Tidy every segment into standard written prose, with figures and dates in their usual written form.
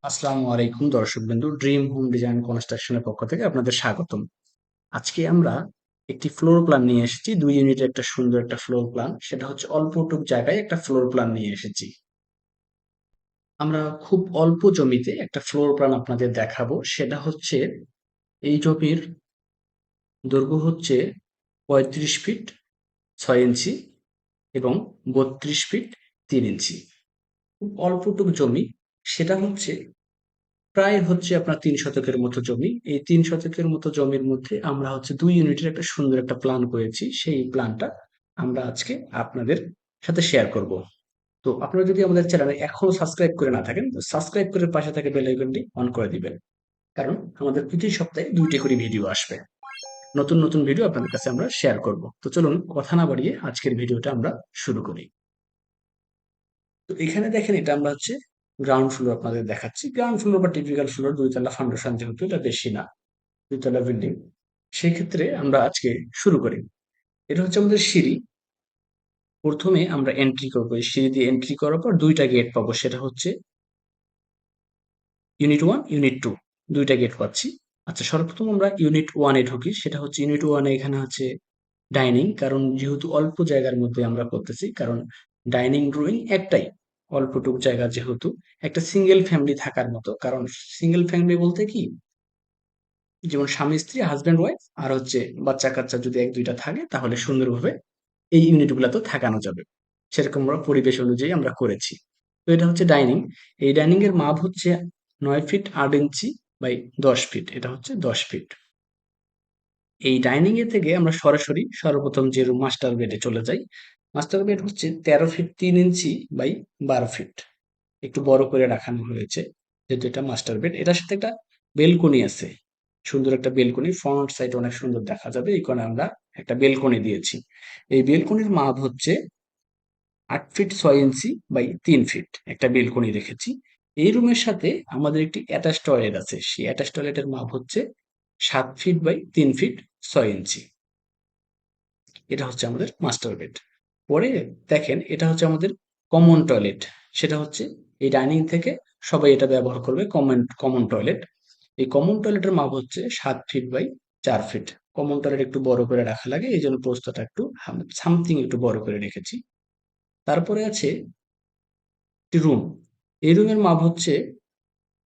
আসসালামু আলাইকুম দর্শকবৃন্দ, ড্রিম হোম ডিজাইন কনস্ট্রাকশনের পক্ষ থেকে আপনাদের স্বাগতম। আজকে আমরা একটি ফ্লোর প্ল্যান নিয়ে এসেছি, 2 ইউনিটের একটা সুন্দর একটা ফ্লোর প্ল্যান। সেটা হচ্ছে অল্পটুক জায়গায় একটা ফ্লোর প্ল্যান নিয়ে এসেছি। আমরা খুব অল্প জমিতে একটা ফ্লোর প্ল্যান আপনাদের দেখাবো। সেটা হচ্ছে এই জমির দৈর্ঘ্য হচ্ছে 35 ফিট 6 ইঞ্চি এবং 32 ফিট 3 ইঞ্চি। খুব অল্পটুক জমি। সেটা হচ্ছে প্রায় হচ্ছে আপনার 3 শতকের মতো জমি। এই 3 শতকের মতো জমির মধ্যে আমরা হচ্ছে 2 ইউনিটের একটা সুন্দর একটা প্ল্যান করেছি। সেই প্ল্যানটা আমরা আজকে আপনাদের সাথে শেয়ার করব। তো আপনারা যদি আমাদের চ্যানেলে এখনো সাবস্ক্রাইব করে না থাকেন, তো সাবস্ক্রাইব করে পাশে থাকা বেল আইকনটি অন করে দিবেন। কারণ আমাদের প্রতি সপ্তাহে 2টি করে ভিডিও আসবে। নতুন নতুন ভিডিও আপনাদের কাছে আমরা শেয়ার করব। তো চলুন কথা না বাড়িয়ে আজকের ভিডিওটা আমরা শুরু করি। তো এখানে দেখেন, এটা আমরা হচ্ছে গ্রাউন্ড ফ্লোর আপনাদের দেখাচ্ছি। গ্রাউন্ড ফ্লোর বা টিপিক্যাল ফ্লোর, 2 তলা ফাউন্ডেশন, যেহেতু এটা বেশি না, 2 তলা বিল্ডিং। সেক্ষেত্রে আমরা আজকে শুরু করি। এটা হচ্ছে আমাদের সিঁড়ি। প্রথমে আমরা এন্ট্রি করবো, এই সিঁড়ি দিয়ে এন্ট্রি করার পর 2টা গেট পাবো। সেটা হচ্ছে ইউনিট 1, ইউনিট 2, 2টা গেট পাচ্ছি। আচ্ছা, সর্বপ্রথম আমরা ইউনিট 1-এ ঢুকি। সেটা হচ্ছে ইউনিট 1-এ এখানে হচ্ছে ডাইনিং। কারণ যেহেতু অল্প জায়গার মধ্যে আমরা করতেছি, কারণ ডাইনিং ড্রয়িং একটাই, অল্পটুক জায়গা যেহেতু, একটা সিঙ্গেল ফ্যামিলি থাকার মতো। কারণ সিঙ্গেল ফ্যামিলি বলতে কি, যেমন স্বামী স্ত্রী, হাজব্যান্ড ওয়াইফ, আর হচ্ছে বাচ্চা কাচ্চা যদি 1-2টা থাকে, তাহলে সুন্দরভাবে এই ইউনিটগুলোতে থাকানো যাবে। সেরকম আমরা পরিবেশ অনুযায়ী আমরা করেছি। তো এটা হচ্ছে ডাইনিং। এই ডাইনিং এর মাপ হচ্ছে 9 ফিট 8 ইঞ্চি বাই 10 ফিট। এটা হচ্ছে 10 ফিট। এই ডাইনিং এ থেকে আমরা সরাসরি সর্বপ্রথম যে রুম, মাস্টার বেডে চলে যাই। মাস্টার বেড হচ্ছে 13 ফিট 3 ইঞ্চি বাই 12 ফিট। একটু বড় করে রাখানো হয়েছে, যেহেতু এটা মাস্টার বেড। এটার সাথে একটা বেলকনি আছে, সুন্দর একটা বেলকনি। ফ্রন্ট সাইড অনেক সুন্দর দেখা যাবে, এই কারণে আমরা একটা বেলকনি দিয়েছি। এই বেলকনির মাপ হচ্ছে 8 ফিট 6 ইঞ্চি বাই 3 ফিট। একটা বেলকনি রেখেছি। এই রুমের সাথে আমাদের একটি অ্যাটাচ টয়লেট আছে। সেই অ্যাটাচ টয়লেটের মাপ হচ্ছে 7 ফিট বাই 3 ফিট 6 ইঞ্চি। এটা হচ্ছে আমাদের মাস্টার বেড। পরে দেখেন, এটা হচ্ছে আমাদের কমন টয়লেট। সেটা হচ্ছে এই ডাইনিং থেকে সবাই এটা ব্যবহার করবে, কমন কমন টয়লেট। এই কমন টয়লেটের মাপ হচ্ছে 7 feet by 4 feet. Common toilet একটু বড় করে রাখা লাগে, এই জন্য প্রস্থটা একটু সামথিং একটু বড় করে রেখেছি। তারপরে আছে একটি রুম। এই রুমের মাপ হচ্ছে,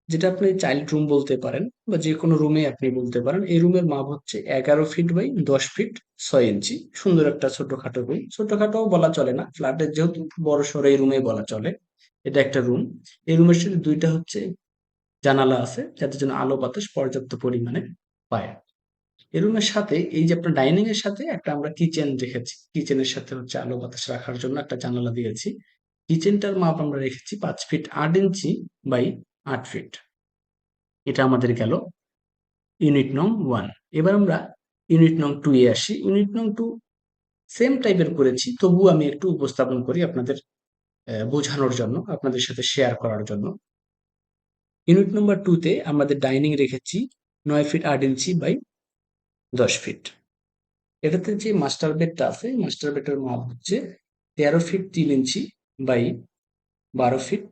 যেটা আপনি চাইল্ড রুম বলতে পারেন বা যে কোনো রুমে আপনি বলতে পারেন। এই রুমের মাপ হচ্ছে 11 ফিট বাই 10 ফিট 6 ইঞ্চি। সুন্দর একটা ছোটখাটো রুম। ছোটখাটোও বলা চলে না, ফ্ল্যাটের যেহেতু বড় সড়ো এই রুমে বলা চলে। এটা একটা রুম। এই রুমের সাথে 2টা হচ্ছে জানালা আছে, যাতে যেন আলো বাতাস পর্যাপ্ত পরিমাণে পায়। এই রুমের সাথে, এই যে আপনার ডাইনিং এর সাথে একটা আমরা কিচেন রেখেছি। কিচেনের সাথে হচ্ছে আলো বাতাস রাখার জন্য একটা জানালা দিয়েছি। কিচেনটার মাপ আমরা রেখেছি 5 ফিট 8 ইঞ্চি বাই 8 ফিট। এটা আমাদের গেল ইউনিট নং 1। এবার আমরা ইউনিট নং 2-এ আসি। ইউনিট নং 2 সেম টাইপের করেছি, তবুও আমি একটু উপস্থাপন করি আপনাদের বোঝানোর জন্য, আপনাদের সাথে শেয়ার করার জন্য। ইউনিট নাম্বার 2-তে আমাদের ডাইনিং রেখেছি 9 ফিট 8 ইঞ্চি বাই 10 ফিট। এটাতে যে মাস্টার বেডটা আছে, মাস্টার বেডের মাপ হচ্ছে 13 feet 3 inch by 12 feet,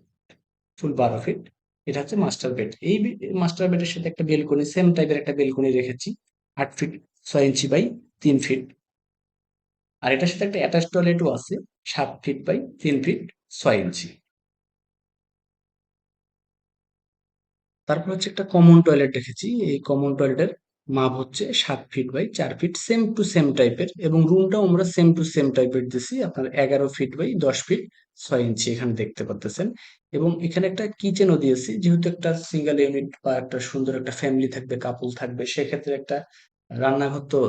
full 12 feet. এটা হচ্ছে মাস্টার বেড। এই মাস্টার বেডের সাথে একটা বেলকনি, সেম টাইপের একটা বেলকনি রেখেছি 8 ফিট 6 ইঞ্চি বাই 3 ফিট। আর এটার সাথে একটা অ্যাটাচ টয়লেটও আছে 7 ফিট বাই 3 ফিট 6 ইঞ্চি। তারপর হচ্ছে একটা কমন টয়লেট রেখেছি। এই কমন টয়লেটের মাপ হচ্ছে 7 feet by 4 feet, same to same টাইপের। এবং রুমটাও আমরা সেম টু সেম টাইপের দিছি, আপনার 11 ফিট বাই 10 ফিট 6 ইঞ্চি এখানে দেখতে পাচ্ছেন। এবং এখানে একটা কিচেনও দিয়েছি, যেহেতু একটা সিঙ্গেল ইউনিট বা একটা সুন্দর একটা ফ্যামিলি থাকবে, কাপল থাকবে, সেক্ষেত্রে একটা রান্নাঘর তো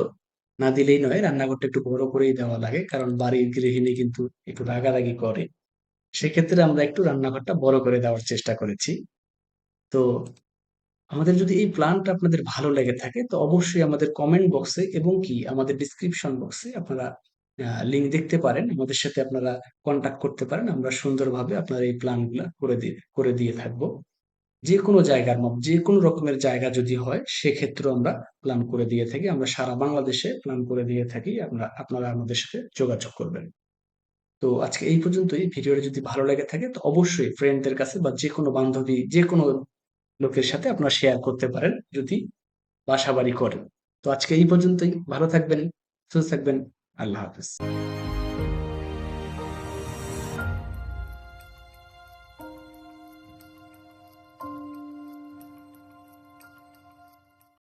না দিলেই নয়। রান্নাঘরটা একটু বড় করেই দেওয়া লাগে, কারণ বাড়ির গৃহিণী কিন্তু একটু রাগারাগি করে। সেক্ষেত্রে আমরা একটু রান্নাঘরটা বড় করে দেওয়ার চেষ্টা করেছি। তো আমাদের যদি এই প্ল্যানটা আপনাদের ভালো লেগে থাকে, তো অবশ্যই আমাদের কমেন্ট বক্সে এবং কি আমাদের ডিসক্রিপশন বক্সে আপনারা লিঙ্ক দেখতে পারেন। আমাদের সাথে আপনারা কন্টাক্ট করতে পারেন। আমরা সুন্দরভাবে আপনার এই প্ল্যানগুলা করে দিয়ে থাকবো। যে কোনো জায়গার মধ্যে, যে কোনো রকমের জায়গা যদি হয়, সেক্ষেত্রেও আমরা প্ল্যান করে দিয়ে থাকি। আমরা সারা বাংলাদেশে প্ল্যান করে দিয়ে থাকি। আপনারা আমাদের সাথে যোগাযোগ করবেন। তো আজকে এই পর্যন্তই। ভিডিওটা যদি ভালো লেগে থাকে, তো অবশ্যই ফ্রেন্ডদের কাছে বা যে কোনো বান্ধবী, যে কোনো লোকের সাথে আপনারা শেয়ার করতে পারেন যদি বাসাবাড়ি করেন। তো আজকে এই পর্যন্তই। ভালো থাকবেন, সুস্থ থাকবেন। আল্লাহ হাফেজ।